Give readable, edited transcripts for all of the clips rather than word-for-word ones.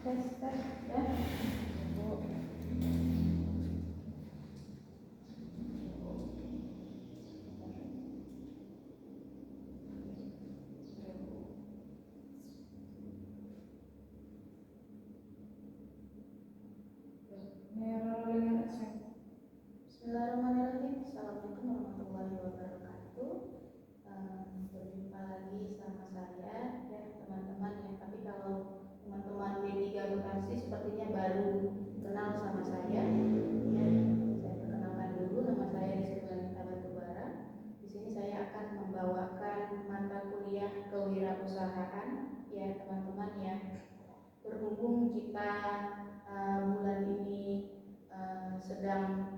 tes ya. Bismillahirrahmanirrahim. Assalamualaikum warahmatullahi wabarakatuh. Berjumpa lagi sama saya ya teman-teman ya. Tapi kalau teman-teman D3 Bekasi sepertinya baru kenal sama saya ya. Saya perkenalkan dulu, nama saya Rizky Batubara. Di sini saya akan membawakan mata kuliah kewirausahaan ya teman-teman ya. Berhubung kita bulan ini sedang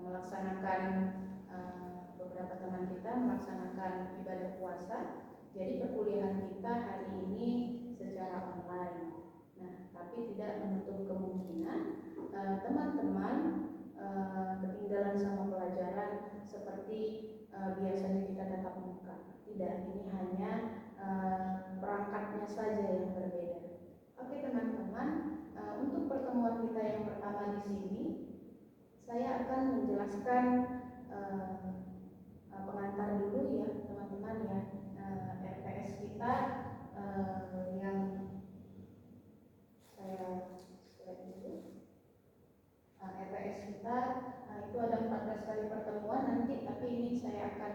melaksanakan beberapa teman kita melaksanakan ibadah puasa. Jadi perkuliahan kita hari ini secara online. Nah, tapi tidak menutup kemungkinan teman-teman ketinggalan sama pelajaran seperti biasanya kita tatap muka. Tidak, ini hanya perangkatnya saja yang berbeda. Oke teman-teman, untuk pertemuan kita yang pertama di sini, saya akan menjelaskan pengantar dulu ya teman-teman ya. RPS kita yang saya slide dulu. RPS kita itu ada 14 kali pertemuan nanti, tapi ini saya akan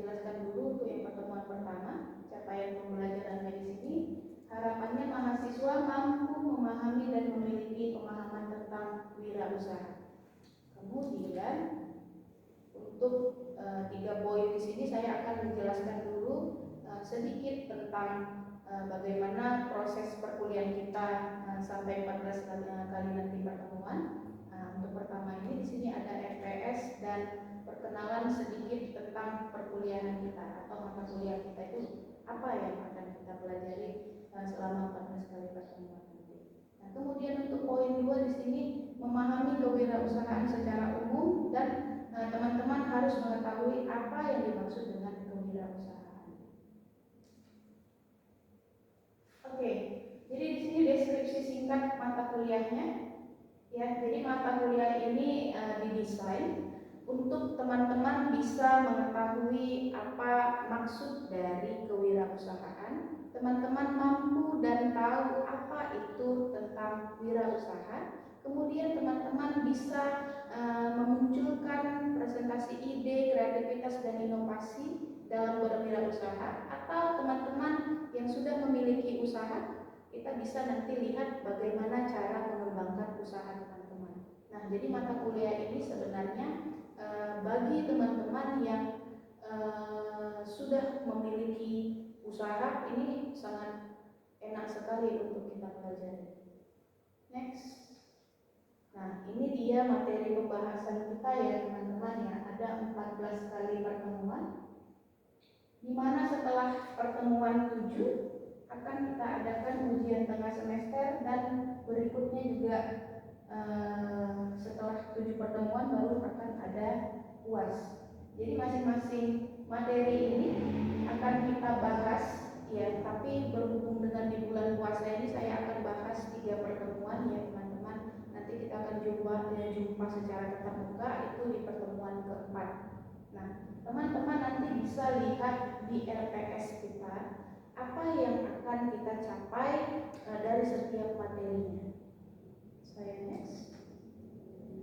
jelaskan dulu untuk yang pertemuan pertama, capaian pembelajaran di sini. Harapannya mahasiswa mampu memahami dan memiliki pemahaman tentang wirausaha. Kemudian untuk 3 poin di sini saya akan menjelaskan dulu sedikit tentang bagaimana proses perkuliahan kita sampai 14 kali nanti pertemuan. Untuk pertama ini di sini ada RPS dan perkenalan sedikit tentang perkuliahan kita atau mata kuliah kita itu apa yang akan kita pelajari selama 14 kali pertemuan nanti. Nah, kemudian untuk poin 2 di sini memahami kewirausahaan secara umum dan teman-teman harus mengetahui apa yang dimaksud dengan kewirausahaan. Oke, jadi di sini deskripsi singkat mata kuliahnya. Ya, jadi mata kuliah ini didesain untuk teman-teman bisa mengetahui apa maksud dari kewirausahaan. Teman-teman mampu dan tahu apa itu tentang wirausaha. Kemudian teman-teman bisa memunculkan presentasi ide, kreativitas dan inovasi dalam berwirausaha, atau teman-teman yang sudah memiliki usaha, kita bisa nanti lihat bagaimana cara mengembangkan usaha teman-teman. Nah, jadi mata kuliah ini sebenarnya bagi teman-teman yang sudah memiliki usaha, ini sangat enak sekali untuk kita pelajari. Next. Nah, ini dia materi pembahasan kita ya teman-teman ya. Ada 14 kali pertemuan, di mana setelah pertemuan 7 akan kita adakan ujian tengah semester, dan berikutnya juga setelah 7 pertemuan baru akan ada UAS. Jadi masing-masing materi ini akan kita bahas ya, tapi berhubung dengan di bulan puasa ini saya akan bahas 3 pertemuan ya teman-teman. Nanti kita akan jumpa secara tatap muka itu di pertemuan keempat. Nah, teman-teman nanti bisa lihat di RPS kita apa yang akan kita capai dari setiap materinya. Saya next.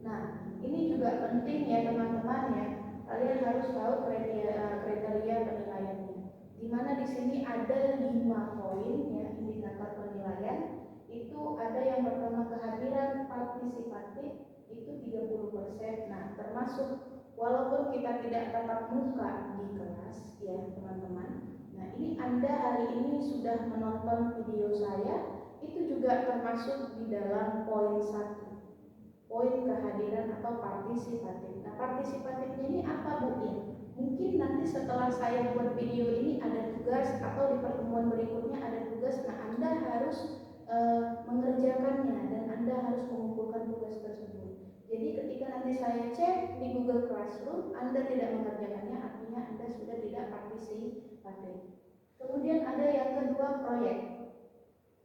Nah, ini juga penting ya teman-teman ya. Kalian harus tahu kriteria penilaiannya. Di mana di sini ada 5 poin ya indikator penilaian. Itu ada yang pertama kehadiran partisipatif itu 30%. Nah, termasuk walaupun kita tidak tatap muka di kelas ya teman-teman. Nah, ini Anda hari ini sudah menonton video saya, itu juga termasuk di dalam poin 1. Poin kehadiran atau partisipatif. Nah, partisipatifnya ini apa Bu? Mungkin nanti setelah saya buat video ini ada tugas, atau di pertemuan berikutnya ada tugas. Nah, Anda harus mengerjakannya dan Anda harus mengumpulkan tugas tersebut. Jadi ketika nanti saya cek di Google Classroom, Anda tidak mengerjakannya, artinya Anda sudah tidak partisipatif. Kemudian ada yang kedua, proyek.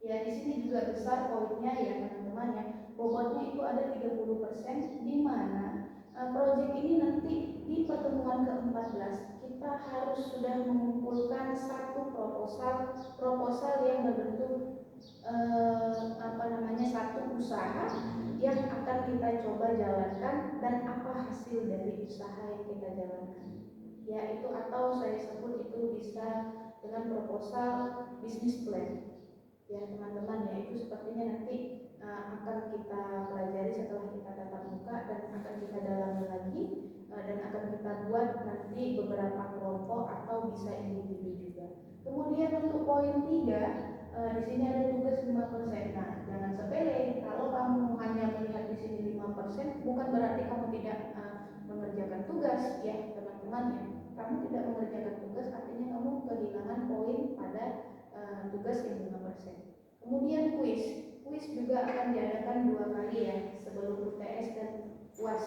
Ya, di sini juga juga besar poinnya ya teman-teman ya. Bobotnya itu ada 30%, di mana proyek ini nanti di pertemuan ke-14 kita harus sudah mengumpulkan satu proposal yang berbentuk satu usaha yang akan kita coba jalankan dan apa hasil dari usaha yang kita jalankan. Ya itu atau saya sebut itu bisa dengan proposal bisnis plan. Ya teman-teman ya, itu sepertinya nanti akan kita pelajari setelah kita tatap muka dan akan kita dalami lagi dan akan kita buat nanti beberapa kelompok atau bisa individu juga. Kemudian untuk poin 3 di sini ada tugas 5%. Nah, jangan sepele. Kalau kamu hanya melihat di sini 5%, bukan berarti kamu tidak mengerjakan tugas ya teman-teman ya. Kamu tidak mengerjakan tugas artinya kamu kehilangan poin pada tugas yang 5%. Kemudian kuis juga akan diadakan 2 kali ya, sebelum UTS dan UAS.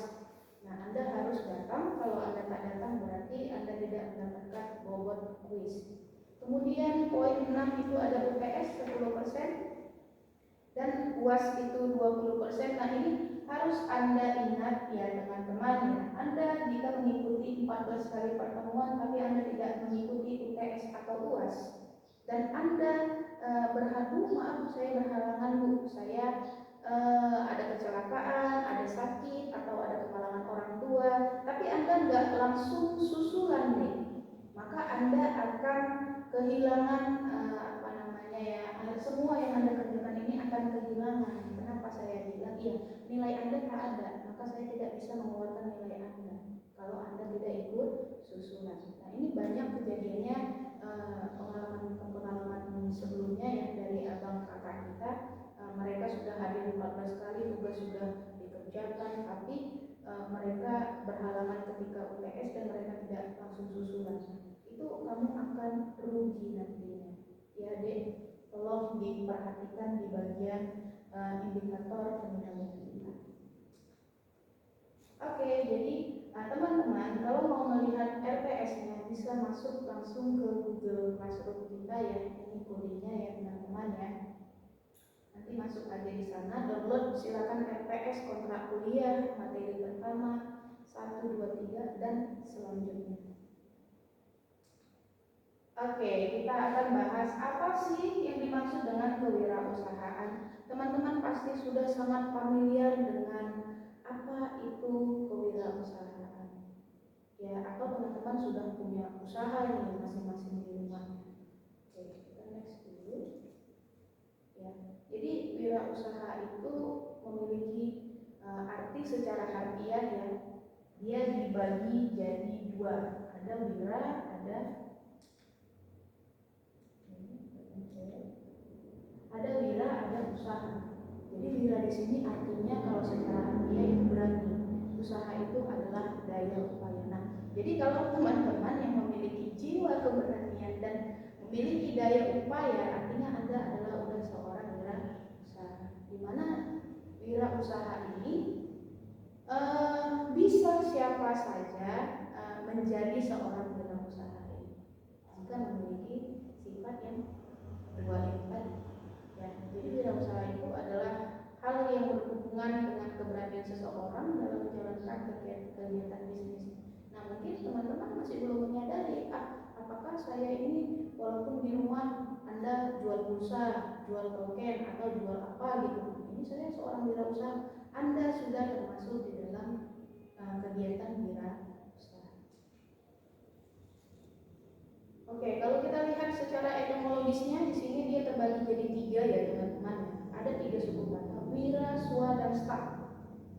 Nah, Anda harus datang. Kalau Anda tak datang berarti Anda tidak mendapatkan bobot kuis. Kemudian poin 6 itu ada UTS 10% dan UAS itu 20%. Nah, ini harus Anda ingat ya teman-teman ya. Anda jika mengikuti 14 kali pertemuan tapi Anda tidak mengikuti UTS atau UAS dan Anda maaf saya berhalangan Bu, saya ada kecelakaan, ada sakit atau ada kemalangan orang tua, tapi Anda nggak langsung susulan nih, maka Anda akan kehilangan semua yang Anda kerjakan ini akan kehilangan. Kenapa saya bilang ya, nilai Anda tak ada, maka saya tidak bisa mengeluarkan nilai Anda kalau Anda tidak ikut susulan. Nah, ini banyak kejadiannya pengalaman sebelumnya ya dari abang kakak kita. Mereka sudah hadir 14 kali, tugas sudah dikerjakan, tapi mereka berhalangan ketika UTS dan mereka tidak langsung susulan. Itu kamu akan rugi nantinya. Ya Dek, tolong diperhatikan di bagian indikator penilaian kita. Oke, jadi teman-teman kalau mau melihat RPS-nya bisa masuk langsung ke Google Classroom kita ya, ini kodenya ya teman-teman ya. Nanti masuk aja di sana, download silakan RPS kontrak kuliah materi pertama 1, 2, 3 dan selanjutnya. Oke, kita akan bahas apa sih yang dimaksud dengan kewirausahaan. Teman-teman pasti sudah sangat familiar dengan apa itu kewirausahaan. Ya, atau teman-teman sudah punya usaha ini masing-masing di rumahnya. Oke, kita next dulu. Ya, jadi wirausaha itu memiliki arti secara harfiah ya. Dia dibagi jadi 2. Ada wira, ada wira, ada usaha. Jadi wira di sini artinya kalau secara harfiah itu berani. Usaha itu adalah daya upaya. Nah, jadi kalau teman-teman yang memiliki jiwa keberanian dan memiliki daya upaya, artinya Anda adalah udah seorang wirausaha. Di mana wirausaha ini bisa siapa saja menjadi seorang wirausaha jika memiliki sifat yang dua ini tadi. Ya, jadi wirausaha itu adalah hal yang berhubungan dengan keberanian seseorang dalam menjalankan kegiatan bisnis. Nah, mungkin teman-teman masih belum menyadari apakah saya ini walaupun di rumah Anda jual pulsa, jual token atau jual apa gitu, ini saya seorang wirausaha. Anda sudah termasuk di dalam kegiatan wirausaha. Oke, kalau kita lihat secara etimologisnya di sini dia terbagi jadi 3 ya teman-teman. Ada 3 suku kata, wira, swa, dan sta.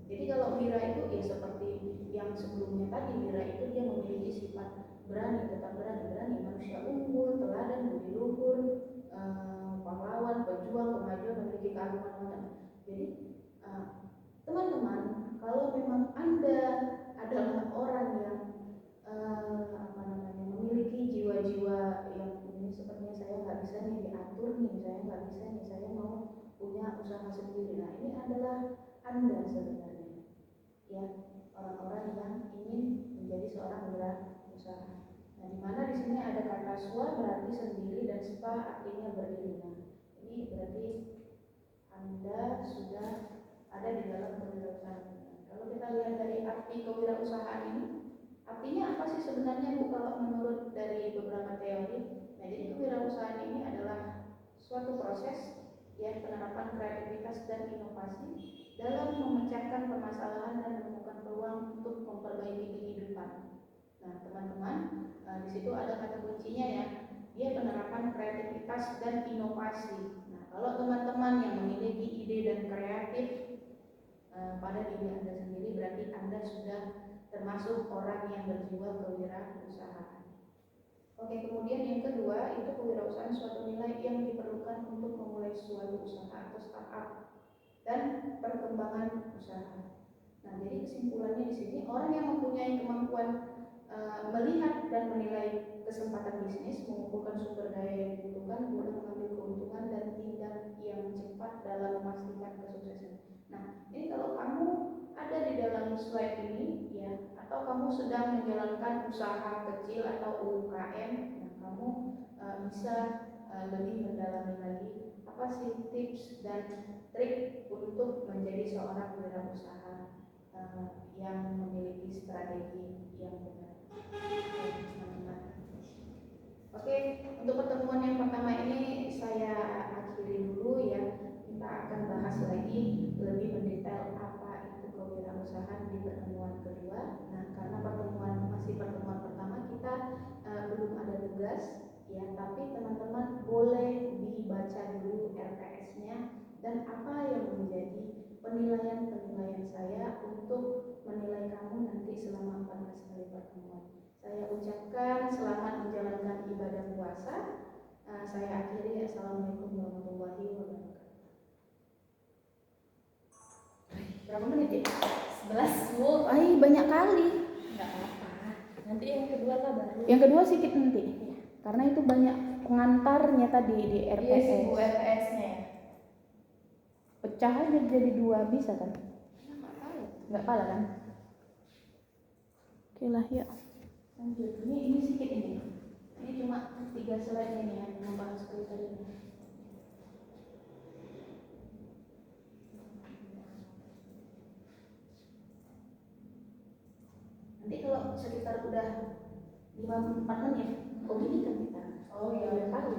Jadi kalau wira itu ya seperti yang sebelumnya tadi, wira itu dia memiliki sifat berani, tetap berani, manusia unggul, teladan, budi luhur, pahlawan, pejuang, pemajuan, memiliki keagungan. Jadi teman-teman, kalau memang Anda adalah orang yang memiliki jiwa-jiwa yang ini sepertinya saya nggak bisa nih diatur nih, saya nggak bisa nih, saya mau punya usaha sendiri. Nah, ini adalah Anda sebenarnya, ya orang-orang yang ingin menjadi seorang wirausaha. Nah, di mana di sini ada kata swa berarti sendiri dan spa artinya berdiri. Nah, ini berarti ada di dalam kewirausahaan. Kalau kita lihat dari arti kewirausahaan ini, artinya apa sih sebenarnya Bu kalau menurut dari beberapa teori? Nah, jadi kewirausahaan ini adalah suatu proses ya penerapan kreativitas dan inovasi dalam memecahkan permasalahan dan menemukan peluang untuk memperbaiki kehidupan. Nah, teman-teman, di situ ada kata kuncinya ya, dia penerapan kreativitas dan inovasi. Nah, kalau teman-teman yang memiliki ide dan kreatif pada diri Anda sendiri, berarti Anda sudah termasuk orang yang berjiwa kewirausahaan. Oke, kemudian yang kedua itu kewirausahaan suatu nilai yang diperlukan untuk memulai suatu usaha atau startup dan perkembangan usaha. Nah, jadi kesimpulannya di sini orang yang mempunyai kemampuan melihat dan menilai kesempatan bisnis, mengumpulkan sumber daya yang dibutuhkan, boleh mengambil keuntungan dan tindak yang cepat dalam memastikan kesuksesan. Nah, ini kalau kamu ada di dalam slide ini ya, atau kamu sedang menjalankan usaha kecil atau UKM, nah kamu bisa lebih mendalami lagi apa sih tips dan trik untuk menjadi seorang wirausaha yang memiliki strategi yang benar. Oke, untuk pertemuan yang pertama ini saya akhiri dulu ya. Kita akan bahas lagi lebih mendetail apa itu kewirausahaan di pertemuan kedua. Nah, karena masih pertemuan pertama kita belum ada tugas ya, tapi teman-teman boleh dibaca dulu RPS-nya dan apa yang menjadi penilaian saya untuk menilai kamu nanti selama 14 kali pertemuan. Saya ucapkan selamat menjalankan ibadah puasa. Saya akhiri. Assalamualaikum warahmatullahi wabarakatuh. Berapa menit ya? 11 Bu. Banyak kali. Enggak apa-apa. Nanti yang kedua lah baru. Yang kedua sedikit nanti. Karena itu banyak pengantarnya tadi di RPS. Iya, Bu RPS-nya ya. Pecah aja jadi 2 bisa kan? Enggak kalah kan? Oke lah, yuk. Lanjut. Ini sedikit ini. Ini cuma 3 slide ini ya, membahas kriteria. Nanti kalau sekitar udah 54 menit, gini kan kita. Oh iya, udah tahu.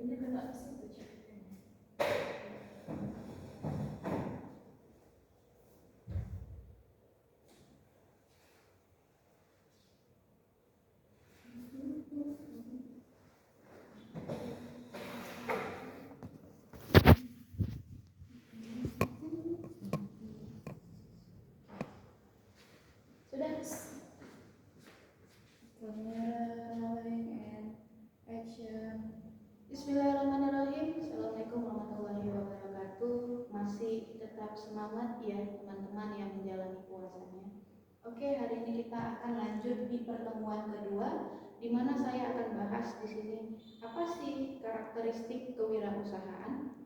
Ini kena situ. Sudah. Rolling and action. Bismillahirrahmanirrahim. Assalamualaikum warahmatullahi wabarakatuh. Masih tetap semangat ya teman-teman yang menjalani puasanya. Oke, hari ini kita akan lanjut di pertemuan kedua, di mana saya akan bahas di sini apa sih karakteristik kewirausahaan.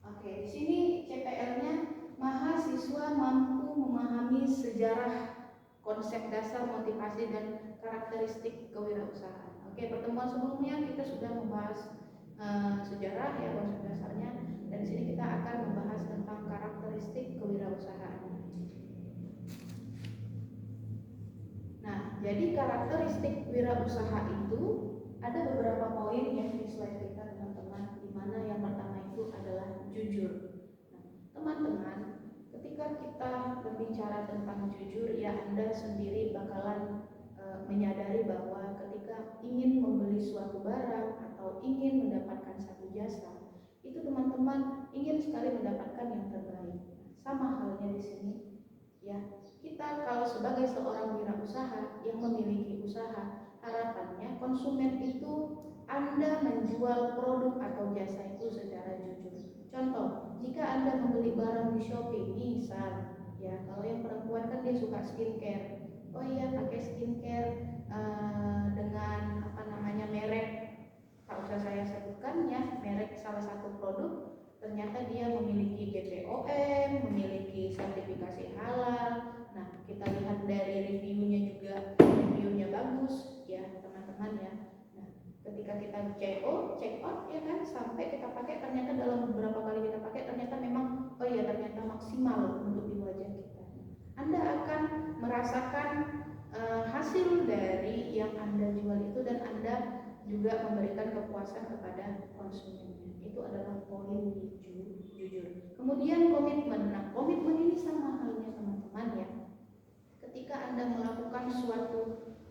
Oke, di sini CPL-nya mahasiswa mampu memahami sejarah, konsep dasar, motivasi dan karakteristik kewirausahaan. Oke, pertemuan sebelumnya kita sudah membahas sejarah ya, konsep dasarnya, dan di sini kita akan membahas tentang karakteristik kewirausahaan. Nah, jadi karakteristik wirausaha itu ada beberapa poin ya di slide kita teman-teman, di mana yang pertama itu adalah jujur. Nah, teman-teman, ketika kita berbicara tentang jujur ya, Anda sendiri bakalan menyadari bahwa ketika ingin membeli suatu barang atau ingin mendapatkan satu jasa, itu teman-teman ingin sekali mendapatkan yang terbaik. Sama halnya di sini ya, kita kalau sebagai seorang wirausaha yang memiliki usaha, harapannya konsumen itu Anda menjual produk atau jasa itu secara jujur. Contoh, jika Anda membeli barang di Shopee, misal Ya, kalau yang perempuan kan dia suka skincare. Oh iya, pakai skincare dengan apa namanya merek, tak usah saya sebutkan ya, merek salah satu produk. Ternyata dia memiliki BPOM, memiliki sertifikasi halal. Nah, kita lihat dari reviewnya juga, reviewnya bagus ya teman-teman ya. Nah, ketika kita check out ya kan, sampai kita pakai, ternyata dalam beberapa kali kita pakai ternyata memang oh iya ternyata maksimal untuk di wajah kita. Anda akan merasakan hasil dari yang Anda jual itu, dan Anda juga memberikan kepuasan kepada konsumennya. Itu adalah poin jujur. Kemudian komitmen. Nah, komitmen ini sama halnya teman-teman ya. Ketika Anda melakukan suatu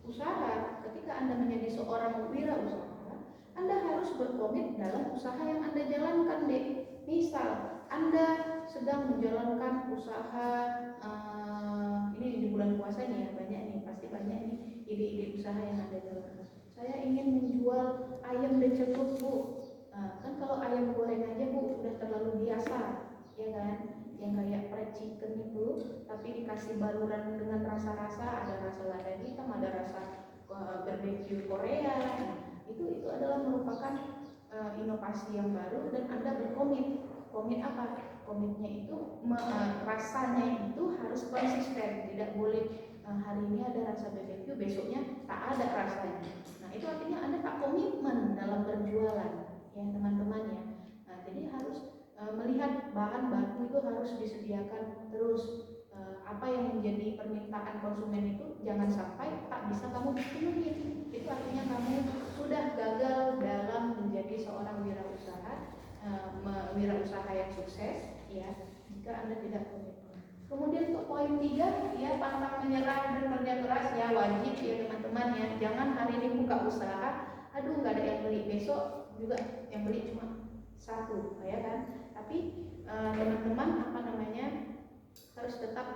usaha, ketika Anda menjadi seorang wirausaha, Anda harus berkomit dalam usaha yang Anda jalankan deh. Misal Anda sedang menjalankan usaha ini di bulan puasa nih ya, banyak nih, pasti banyak nih ide-ide usaha yang Anda jalankan. Saya ingin menjual ayam decetuk Bu. Kan kalau ayam goreng aja Bu udah terlalu biasa, ya kan? Yang kayak fried chicken itu, tapi dikasih baluran dengan rasa-rasa, ada rasa lada hitam, ada rasa barbecue Korea. Nah, itu adalah merupakan inovasi yang baru, dan Anda berkomit. Komit apa? Komitnya itu rasanya itu harus konsisten, tidak boleh hari ini ada rasa barbecue, besoknya tak ada rasanya. Nah, itu artinya Anda tak komitmen dalam berjualan ya teman-teman ya. Nah, jadi harus melihat bahan baku itu harus disediakan terus. Apa yang menjadi permintaan konsumen itu jangan sampai tak bisa kamu penuhi. Itu artinya kamu sudah gagal dalam menjadi seorang wirausaha, wirausaha yang sukses ya, jika Anda tidak komitmen. Kemudian untuk poin 3 ya, pantang menyerah dan kerja keras ya, wajib ya teman-teman ya. Jangan hari ini buka usaha, aduh nggak ada yang beli, besok juga yang beli cuma satu ya kan. Tapi teman-teman apa namanya harus tetap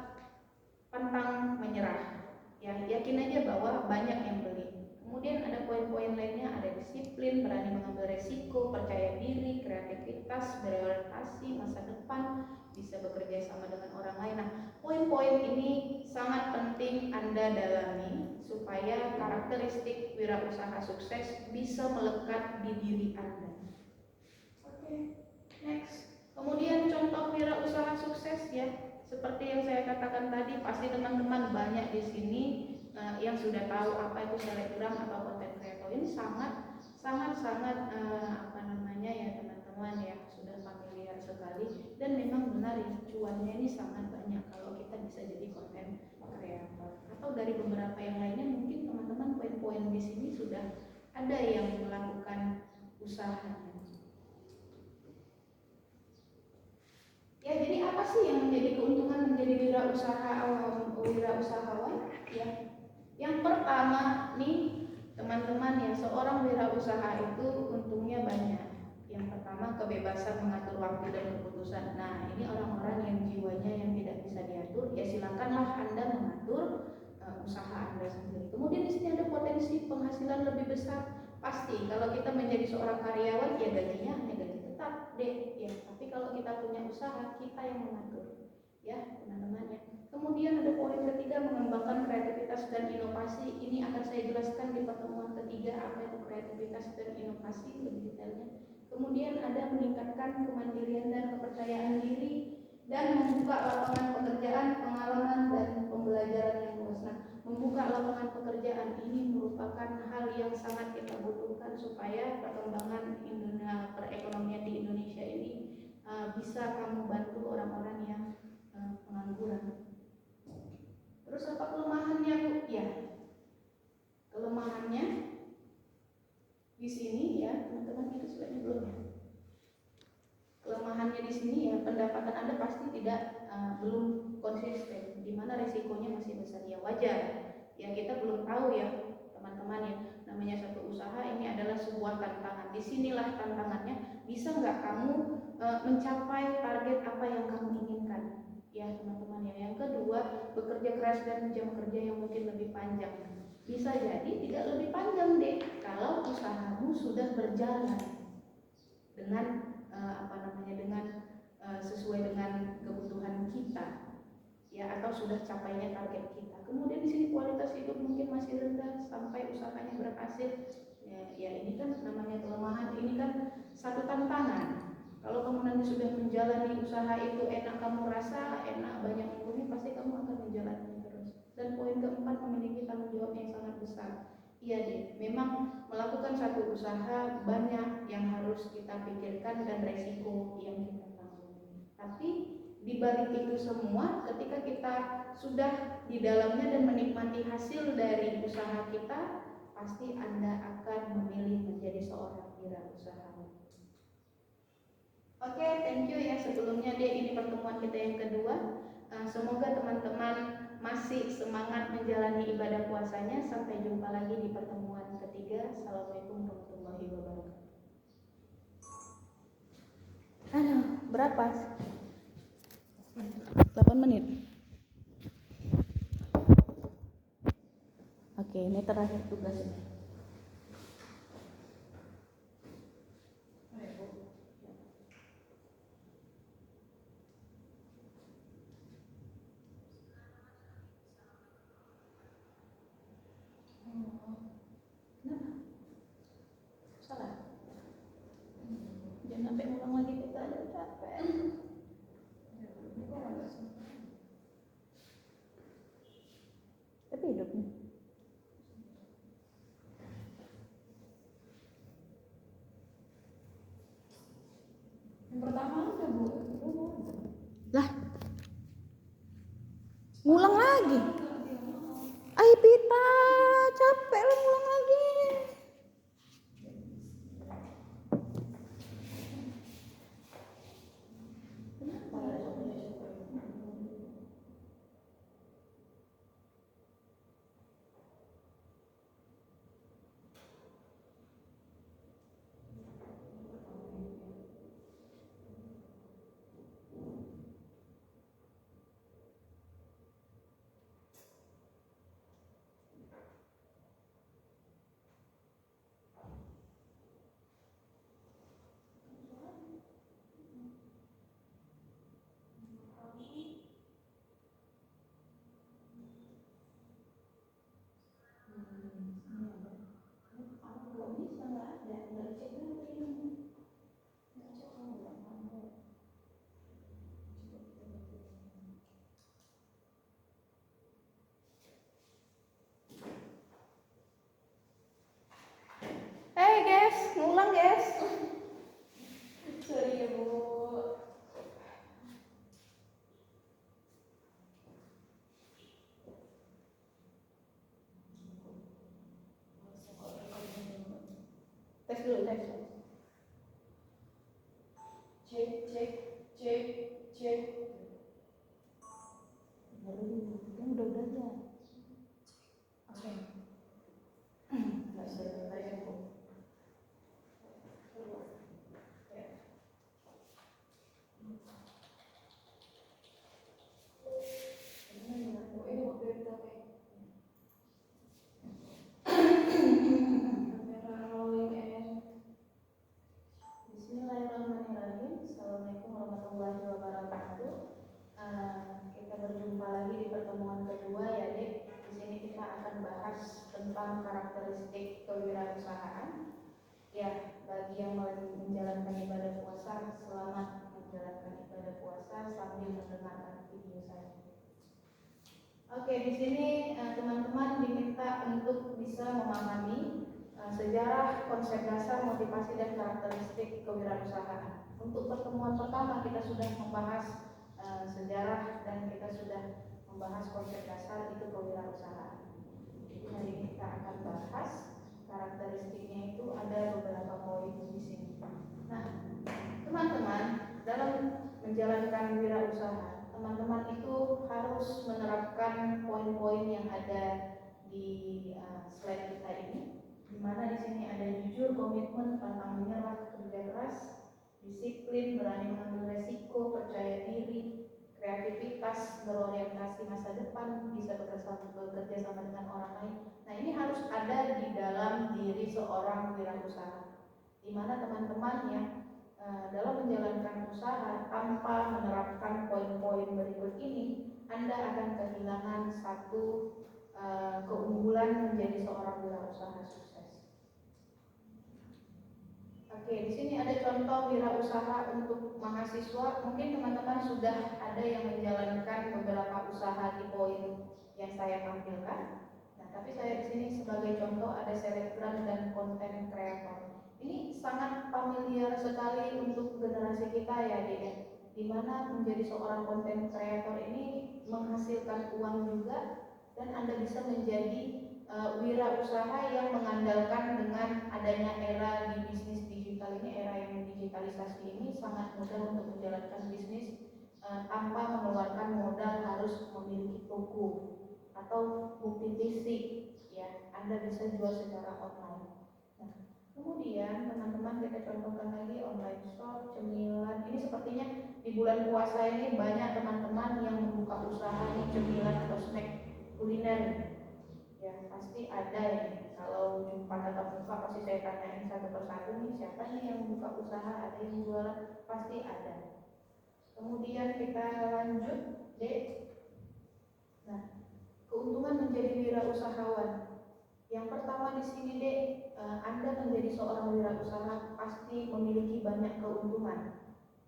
pantang menyerah ya, yakin aja bahwa banyak yang beli. Kemudian ada poin-poin lainnya, ada disiplin, berani mengambil resiko, percaya diri, kreativitas, berorientasi masa depan, bisa bekerja sama dengan orang lain. Nah, poin-poin ini sangat penting Anda dalami supaya karakteristik wirausaha sukses bisa melekat di diri Anda. Oke, next. Kemudian contoh wirausaha sukses ya. Seperti yang saya katakan tadi, pasti teman-teman banyak di sini yang sudah tahu apa itu selebgram atau content creator. Ini sangat apa namanya ya teman-teman ya, sudah familiar sekali, dan memang benar ya, cuannya ini sangat banyak kalau kita bisa jadi content creator. Atau dari beberapa yang lainnya, mungkin teman-teman poin-poin di sini sudah ada yang melakukan usahanya. Ya, jadi apa sih yang menjadi keuntungan menjadi wirausahawan? Ya, yang pertama nih teman-teman ya, seorang wirausaha itu untungnya banyak. Yang pertama, kebebasan mengatur waktu dan keputusan. Nah, ini orang-orang yang jiwanya yang tidak bisa diatur, ya silakanlah Anda mengatur usaha Anda sendiri. Kemudian di sini ada potensi penghasilan lebih besar. Pasti kalau kita menjadi seorang karyawan ya gajinya hanya gaji tetap deh ya, tapi kalau kita punya usaha, kita yang mengatur ya teman-teman ya. Kemudian ada poin ketiga, mengembangkan kreativitas dan inovasi. Ini akan saya jelaskan di pertemuan ketiga apa itu kreativitas dan inovasi lebih detailnya. Kemudian ada meningkatkan kemandirian dan kepercayaan diri, dan membuka lapangan pekerjaan, pengalaman dan pembelajaran yang luas. Nah, membuka lapangan pekerjaan ini merupakan hal yang sangat kita butuhkan supaya perkembangan perekonomian di Indonesia ini bisa kamu bantu orang-orang yang pengangguran. Terus apa kelemahannya Bu? Ya, kelemahannya di sini ya teman-teman, itu sebenarnya belum ya. Kelemahannya di sini ya, pendapatan Anda pasti tidak belum konsisten, di mana resikonya masih besar ya, wajar. Ya, kita belum tahu ya teman-teman ya, namanya satu usaha ini adalah sebuah tantangan. Disinilah tantangannya, bisa nggak kamu mencapai target apa yang kamu inginkan ya teman-teman ya. Yang kedua, bekerja keras dan jam kerja yang mungkin lebih panjang. Bisa jadi tidak lebih panjang deh kalau usahamu sudah berjalan dengan dengan sesuai dengan kebutuhan kita ya, atau sudah capainya target kita. Kemudian di sini kualitas hidup mungkin masih rendah sampai usahanya berhasil. Ya, ini kan namanya kelemahan, ini kan satu tantangan. Kalau kamu nanti sudah menjalani usaha itu enak, kamu rasa enak, banyak untungnya, pasti kamu akan menjalani terus. Dan poin keempat, memiliki tanggung jawab yang sangat besar. Iya deh, memang melakukan satu usaha banyak yang harus kita pikirkan dan resiko yang kita tanggung. Tapi di balik itu semua, ketika kita sudah di dalamnya dan menikmati hasil dari usaha kita, pasti Anda akan memilih menjadi seorang wirausahawan. Oke, thank you ya. Sebelumnya deh, ini pertemuan kita yang kedua. Semoga teman-teman masih semangat menjalani ibadah puasanya. Sampai jumpa lagi di pertemuan ketiga. Assalamualaikum warahmatullahi wabarakatuh. Berapa? 8 menit. Oke, ini terakhir tugasnya. Kenapa? Salah? Jangan sampai ngulang lagi, kita ada capek. Tapi hidupnya. Yang pertama udah Bu. Lah, ngulang lagi. Ay Pita, capek lah ngulang lagi. Guys, ngulang guys. Sorry ya Bu. Tes dulu, tes. Cek, cek, cek, cek. Udah ya. Oke. Nggak selesai ya Bu. Ini waktu kita pakai. Kamera rolling and Bismillahirrahmanirrahim. Assalamualaikum warahmatullahi wabarakatuh. Kita berjumpa lagi di pertemuan kedua ya Dek. Di sini kita akan bahas tentang karakteristik kewirausahaan. Ya, bagi yang menjalankan ibadah puasa, selamat menjalankan ibadah puasa sambil mendengarkan video saya. Oke, di sini teman-teman diminta untuk bisa memahami sejarah, konsep dasar, motivasi dan karakteristik kewirausahaan. Untuk pertemuan pertama kita sudah membahas sejarah dan kita sudah membahas konsep dasar itu kewirausahaan. Jadi hari ini kita akan bahas karakteristiknya, itu ada beberapa poin di sini. Nah, teman-teman, dalam menjalankan wirausaha, teman-teman itu harus menerapkan poin-poin yang ada di slide kita ini, di mana di sini ada jujur, komitmen, pantang menyerah, kerja keras, disiplin, berani mengambil resiko, percaya diri, kreativitas, berorientasi masa depan, bisa bekerja sama dengan orang lain. Nah, ini harus ada di dalam diri seorang wirausaha, di mana teman-teman yang dalam menjalankan usaha tanpa menerapkan poin-poin berikut ini, Anda akan kehilangan satu keunggulan menjadi seorang wirausaha sukses. Oke, di sini ada contoh wirausaha untuk mahasiswa. Mungkin teman-teman sudah ada yang menjalankan beberapa usaha di poin yang saya tampilkan. Nah, tapi saya di sini sebagai contoh ada selebgram dan konten kreator. Ini sangat familiar sekali untuk generasi kita ya, Dek. Di mana menjadi seorang konten kreator ini menghasilkan uang juga, dan Anda bisa menjadi wirausaha yang mengandalkan dengan adanya era di bisnis digital ini, era yang digitalisasi ini sangat mudah untuk menjalankan bisnis tanpa mengeluarkan modal harus memiliki toko atau bukti fisik ya. Anda bisa jual secara online. Nah, kemudian teman-teman kita contohkan lagi online shop, cemilan. Ini sepertinya di bulan puasa ini banyak teman-teman yang membuka usaha nih, cemilan atau snack kuliner. Ya pasti ada ya. Kalau jumpa tatap muka pasti saya tanyain satu persatu nih, siapa nih yang membuka usaha, ada yang jualan, pasti ada. Kemudian kita lanjut, Dek. Nah, keuntungan menjadi wirausahawan. Yang pertama di sini, Dek, Anda menjadi seorang wirausaha pasti memiliki banyak keuntungan.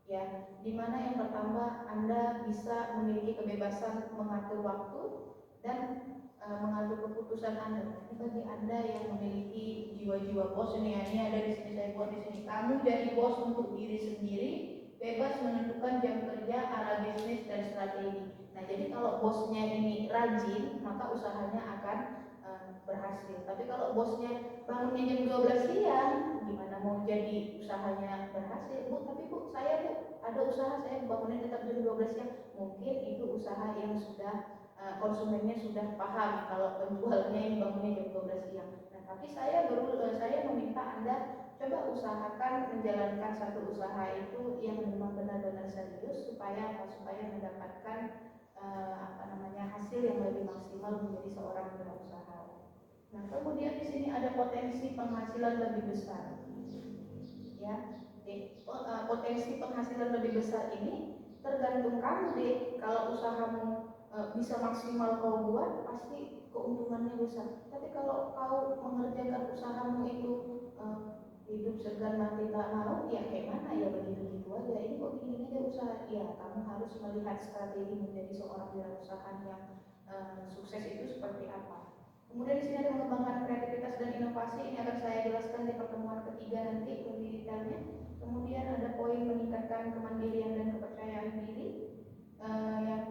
Ya, dimana yang pertama Anda bisa memiliki kebebasan mengatur waktu dan mengatur keputusan Anda. Ini bagi Anda yang memiliki jiwa-jiwa bos ini ada di sini, saya buat di sini. Kamu jadi bos untuk diri sendiri, bebas menentukan jam kerja, arah bisnis dan strategi. Nah, jadi kalau bosnya ini rajin, maka usahanya akan berhasil. Tapi kalau bosnya bangunnya jam 12 siang, gimana mau jadi usahanya berhasil? Bu, tapi Bu, saya Bu ada usaha, saya bangunnya tetap jam 12 siang. Mungkin itu usaha yang sudah konsumennya sudah paham kalau penjualnya ini bangunnya jam 12 siang. Nah, tapi saya meminta Anda coba usahakan menjalankan satu usaha itu yang memang benar-benar serius supaya mendapatkan hasil yang lebih maksimal menjadi seorang wirausaha. Nah, kemudian di sini ada potensi penghasilan lebih besar. Ya, potensi penghasilan lebih besar ini tergantung kamu deh. Kalau usahamu bisa maksimal kau buat, pasti keuntungannya besar. Tapi kalau kau mengerjakan usahamu itu hidup segan mati tak mau, ya kayak mana ya, begitu aja. Ini kok gini aja usaha? Ya, kamu harus melihat strategi menjadi seorang wirausaha yang sukses itu seperti apa. Kemudian di sini ada mengembangkan kreativitas dan inovasi. Ini akan saya jelaskan di pertemuan ketiga nanti lebih detailnya. Kemudian ada poin meningkatkan kemandirian dan kepercayaan diri. Yang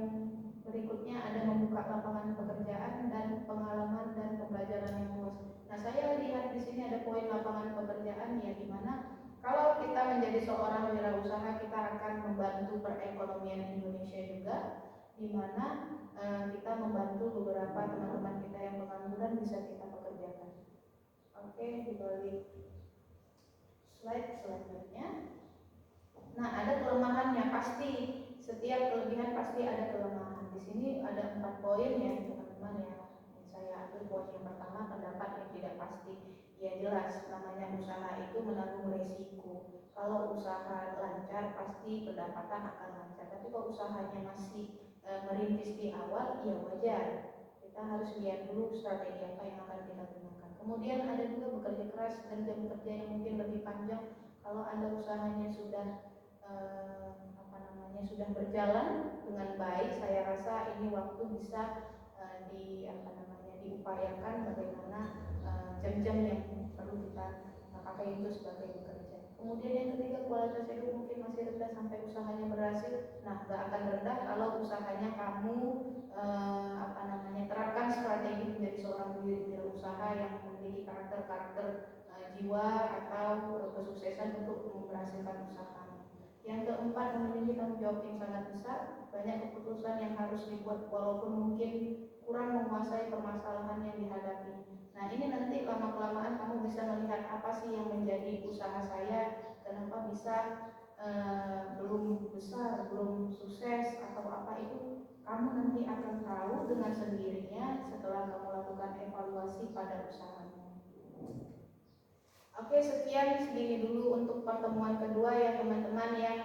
berikutnya ada membuka lapangan pekerjaan dan pengalaman dan pembelajaran yang luas. Nah, saya lihat di sini ada poin lapangan pekerjaan ya, di mana kalau kita menjadi seorang wirausaha kita akan membantu perekonomian Indonesia juga, di mana kita membantu beberapa teman-teman kita yang pengangguran bisa kita pekerjakan. Oke, dibalik slide selanjutnya. Nah, ada kelemahannya pasti. Setiap kelebihan pasti ada kelemahan. Di sini ada 4 poin ya teman-teman ya. Saya ambil poin yang pertama, pendapat yang tidak pasti. Ya jelas, namanya usaha itu menanggung resiko. Kalau usaha lancar pasti pendapatan akan lancar. Tapi kalau usahanya masih merintis di awal, ya wajar. Kita harus lihat dulu strategi apa yang akan kita gunakan. Kemudian ada juga bekerja keras dan jam kerja yang mungkin lebih panjang. Kalau Anda usahanya sudah sudah berjalan dengan baik, saya rasa ini waktu bisa diupayakan bagaimana jam-jam yang perlu kita pakai itu sebagai bekerja. Kemudian yang ketiga, kualitas hidup mungkin masih rendah sampai usahanya berhasil. Nah, gak akan rendah kalau usahanya kamu terapkan strategi menjadi seorang wirausaha yang memiliki karakter jiwa atau kesuksesan untuk memberhasilkan usaha. Yang keempat, memiliki tanggung jawab yang sangat besar. Banyak keputusan yang harus dibuat walaupun mungkin kurang menguasai permasalahan yang dihadapi. Nah, ini nanti lama-kelamaan kamu bisa melihat apa sih yang menjadi usaha saya, kenapa bisa belum besar, belum sukses atau apa, itu kamu nanti akan tahu dengan sendirinya setelah kamu lakukan evaluasi pada usahamu. Oke, segini dulu untuk pertemuan kedua ya teman-teman yang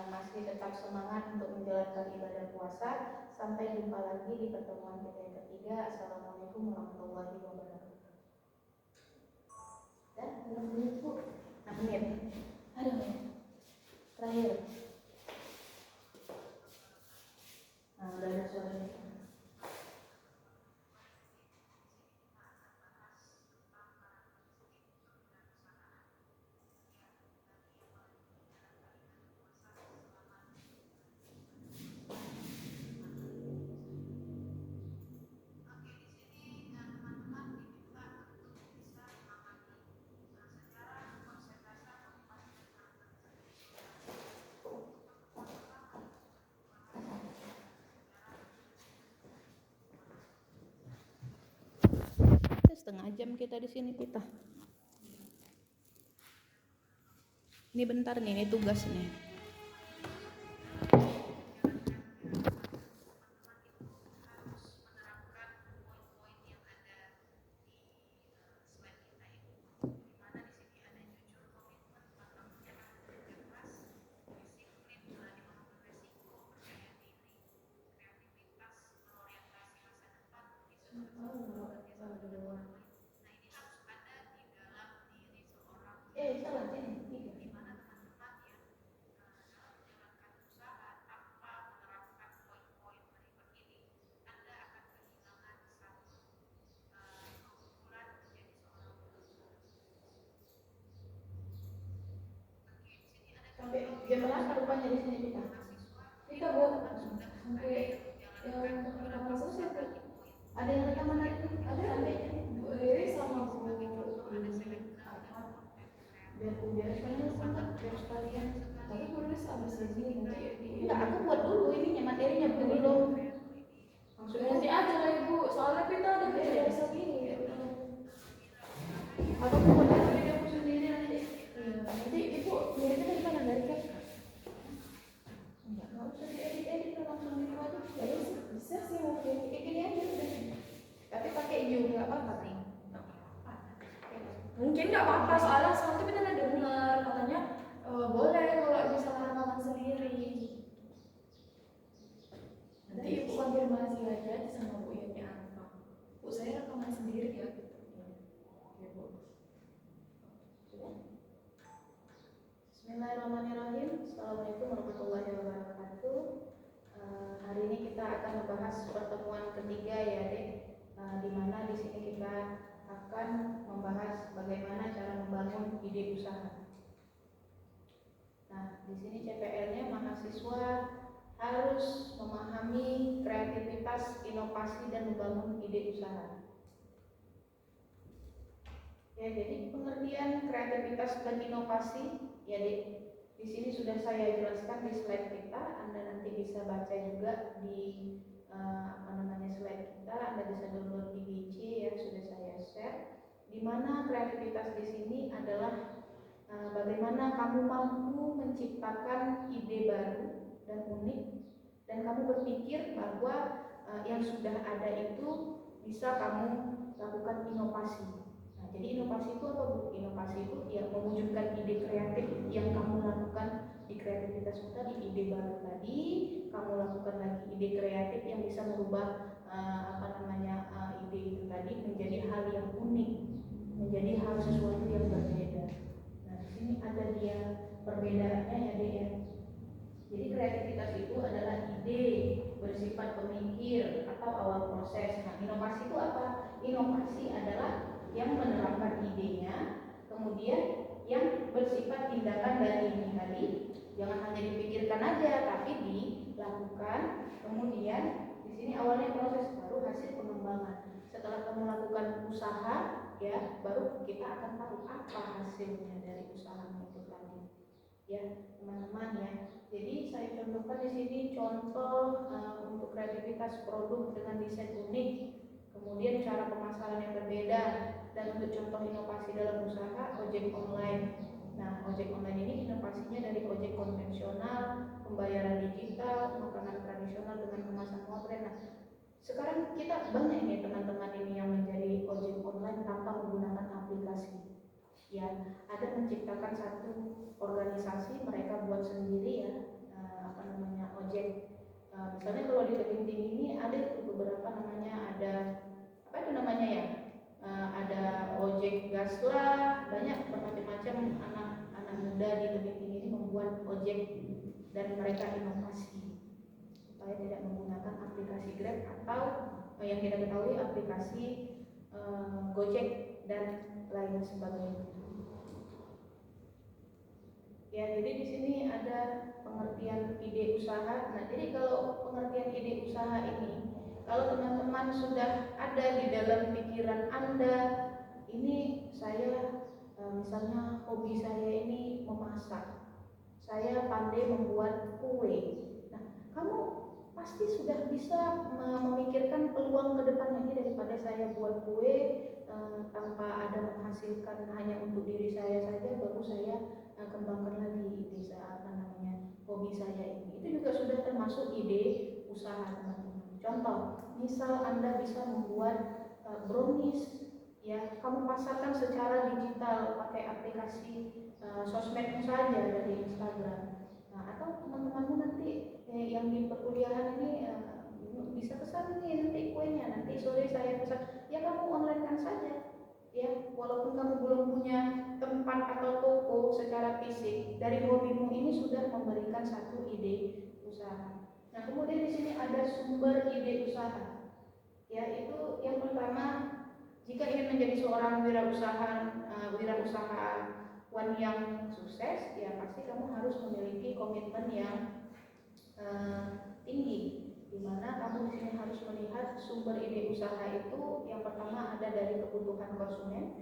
masih tetap semangat untuk menjalankan menjalankan ibadah puasa. Sampai jumpa lagi di pertemuan kita yang ketiga. Assalamualaikum warahmatullahi wabarakatuh. Dan 6 menit Bu. 6 menit. Aduh. Terakhir. Nah, udah ada suaranya. Setengah jam kita di sini kita. Ini bentar nih, ini tugas nih. Salah sini. Sampai jam berapa rupanya di sini kita? Kita buat sampai yang rekaman selesai tuh. Ada yang rekaman lagi? Ada sampai Bu Riri sama Bu biar sekalian. Tapi Bu Riri habis ini nanti di. Enggak, aku buat dulu ininya materinya belum. Nanti aja lah Ibu, soalnya kita ada kerja segini. Atau aku buat video aku sendiri nanti. Nanti Ibu miripnya dari mana, dari kan? Enggak usah diedit langsung gitu aja. Ya bisa sih mungkin. Kayak gini aja udah. Tapi pakai you nggak apa-apa sih. Mungkin nggak apa-apa, soalnya soalnya kita ada dengar katanya boleh kalau misalnya rekaman sendiri. Nanti Ibu konfirmasi aja sama Bu Yuni apa. Bu saya rekaman sendiri ya. Ya Bu. Bismillahirrahmanirrahim. Assalamualaikum warahmatullahi wabarakatuh. Hari ini kita akan membahas pertemuan ketiga ya, Dek. Di mana di sini kita akan membahas bagaimana cara membangun ide usaha. Nah, di sini CPL-nya mahasiswa harus memahami kreativitas, inovasi, dan membangun ide usaha. Ya, jadi pengertian kreativitas dan inovasi, ya di sini sudah saya jelaskan di slide kita. Anda nanti bisa baca juga di slide kita. Anda bisa download di GC ya, sudah saya share. Di mana kreativitas di sini adalah bagaimana kamu mampu menciptakan ide baru dan unik, dan kamu berpikir bahwa yang sudah ada itu bisa kamu lakukan inovasi. Nah, jadi inovasi itu apa, Bu? Inovasi itu ya mewujudkan ide kreatif yang kamu lakukan di kreativitas tadi, ide baru tadi, kamu lakukan lagi ide kreatif yang bisa merubah ide itu tadi menjadi hal yang unik, menjadi hal sesuatu yang berbeda. Nah, di sini ada dia perbedaannya ya, Dek ya. Jadi kreativitas itu adalah ide bersifat pemikir atau awal proses. Nah, inovasi itu apa? Inovasi adalah yang menerapkan idenya, kemudian yang bersifat tindakan dari ini tadi. Jangan hanya dipikirkan aja, tapi dilakukan. Kemudian di sini awalnya proses, baru hasil pengembangan. Setelah kamu lakukan usaha, ya, baru kita akan tahu apa hasilnya dari usahamu itu tadi. Ya, teman-teman ya. Jadi saya contohkan di sini contoh untuk kreativitas produk dengan desain unik, kemudian cara pemasaran yang berbeda, dan untuk contoh inovasi dalam usaha ojek online. Nah, ojek online ini inovasinya dari ojek konvensional, pembayaran digital, makanan tradisional dengan kemasan modern. Nah, sekarang kita banyak nih teman-teman ini yang menjadi ojek online tanpa menggunakan aplikasi. Ya, ada menciptakan satu organisasi, mereka buat sendiri ya, ojek Misalnya kalau di Tebing Tinggi ini ada beberapa namanya, ada apa itu namanya ya, ada ojek gas lah, banyak bermacam-macam anak muda di Tebing Tinggi ini membuat ojek dan mereka inovasi supaya tidak menggunakan aplikasi Grab atau yang kita ketahui aplikasi Gojek dan lain sebagainya. Ya, jadi di sini ada pengertian ide usaha. Nah, jadi kalau pengertian ide usaha ini, kalau teman-teman sudah ada di dalam pikiran Anda, ini saya misalnya hobi saya ini memasak, saya pandai membuat kue. Nah, kamu pasti sudah bisa memikirkan peluang ke depannya. Ini daripada saya buat kue tanpa ada menghasilkan hanya untuk diri saya saja, baru saya kembangkan lagi ide hobi saya ini. Itu juga sudah termasuk ide usaha, teman-teman. Contoh, misal Anda bisa membuat brownies, ya, kamu pasarkan secara digital pakai aplikasi sosmedmu saja dari Instagram. Nah, atau teman-temanmu nanti yang di perkuliahan ini bisa pesan nih nanti kuenya, nanti sore saya pesan, ya kamu online kan saja. Ya, walaupun kamu belum punya tempat atau toko secara fisik, dari hobimu ini sudah memberikan satu ide usaha. Nah, kemudian di sini ada sumber ide usaha. Ya, itu yang pertama, jika ingin menjadi seorang wirausahawan yang sukses, ya pasti kamu harus memiliki komitmen yang tinggi, di mana kamu di sini harus melihat sumber ide usaha itu yang pertama ada dari kebutuhan konsumen,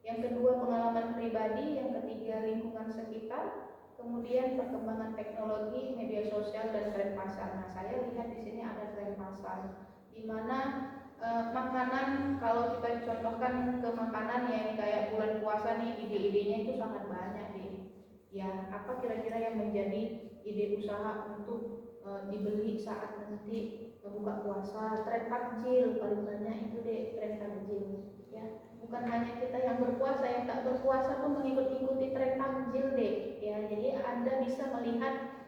yang kedua pengalaman pribadi, yang ketiga lingkungan sekitar, kemudian perkembangan teknologi, media sosial dan tren pasar. Nah, saya lihat di sini ada tren pasar, di mana makanan, kalau kita contohkan ke makanan yang kayak bulan puasa nih, ide-idenya itu sangat banyak nih. Ya, apa kira-kira yang menjadi ide usaha untuk dibeli saat nanti buka puasa? Tren takjil paling banyak itu deh, tren takjil. Ya, bukan hanya kita yang berpuasa, yang tak berpuasa pun mengikuti tren takjil deh. Ya, jadi Anda bisa melihat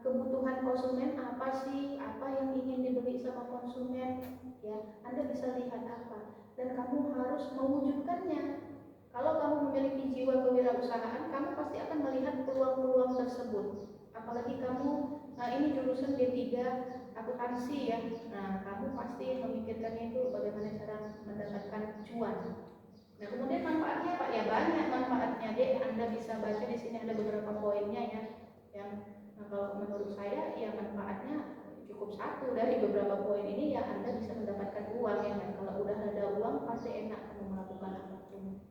kebutuhan konsumen apa sih, apa yang ingin dibeli sama konsumen. Ya, Anda bisa lihat apa dan kamu harus mewujudkannya. Kalau kamu memiliki jiwa kewirausahaan, kamu pasti akan melihat peluang-peluang tersebut. Apalagi kamu, ini jurusan D3 akuntansi ya. Nah, kamu pasti memikirkannya itu bagaimana cara mendapatkan cuan. Nah, kemudian manfaatnya Pak, ya banyak manfaatnya deh. Anda bisa baca di sini ada beberapa poinnya ya. Yang kalau menurut saya ya manfaatnya cukup satu dari beberapa poin ini, ya Anda bisa mendapatkan uang ya kan. Kalau udah ada uang pasti enak kamu melakukan apapun.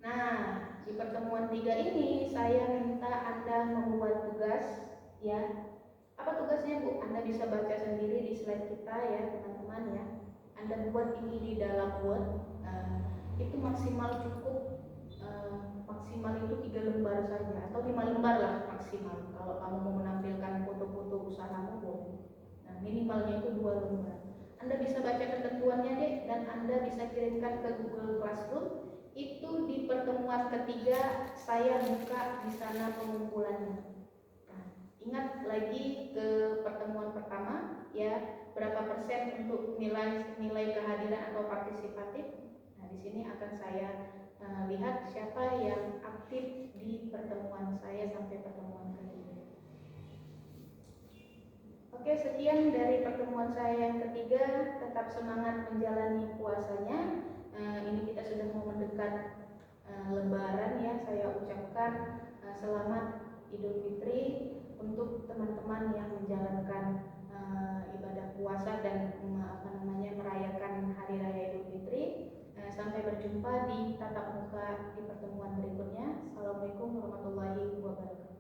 Nah, di pertemuan 3 ini saya minta Anda membuat tugas ya. Apa tugasnya Bu? Anda bisa baca sendiri di slide kita ya teman-teman ya. Anda buat ini di dalam Word. Itu maksimal cukup, maksimal itu 3 lembar saja atau 5 lembar lah maksimal. Kalau kamu mau menampilkan foto-foto usahamu boleh. Nah, minimalnya itu 2 lembar. Anda bisa baca ketentuannya deh dan Anda bisa kirimkan ke Google Classroom. Itu di pertemuan ketiga saya buka di sana pengumpulannya. Nah, ingat lagi ke pertemuan pertama ya, berapa persen untuk nilai kehadiran atau partisipatif. Nah, di sini akan saya lihat siapa yang aktif di pertemuan saya sampai pertemuan ketiga. Oke, sekian dari pertemuan saya yang ketiga. Tetap semangat menjalani puasanya. Ini kita sudah mau mendekat Lebaran ya. Saya ucapkan selamat Idul Fitri untuk teman-teman yang menjalankan ibadah puasa dan merayakan Hari Raya Idul Fitri. Sampai berjumpa di tatap muka di pertemuan berikutnya. Assalamualaikum warahmatullahi wabarakatuh.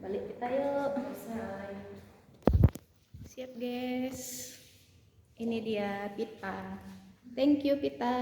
Balik kita yuk. Siap guys. Ini dia Pita. Thank you Pita.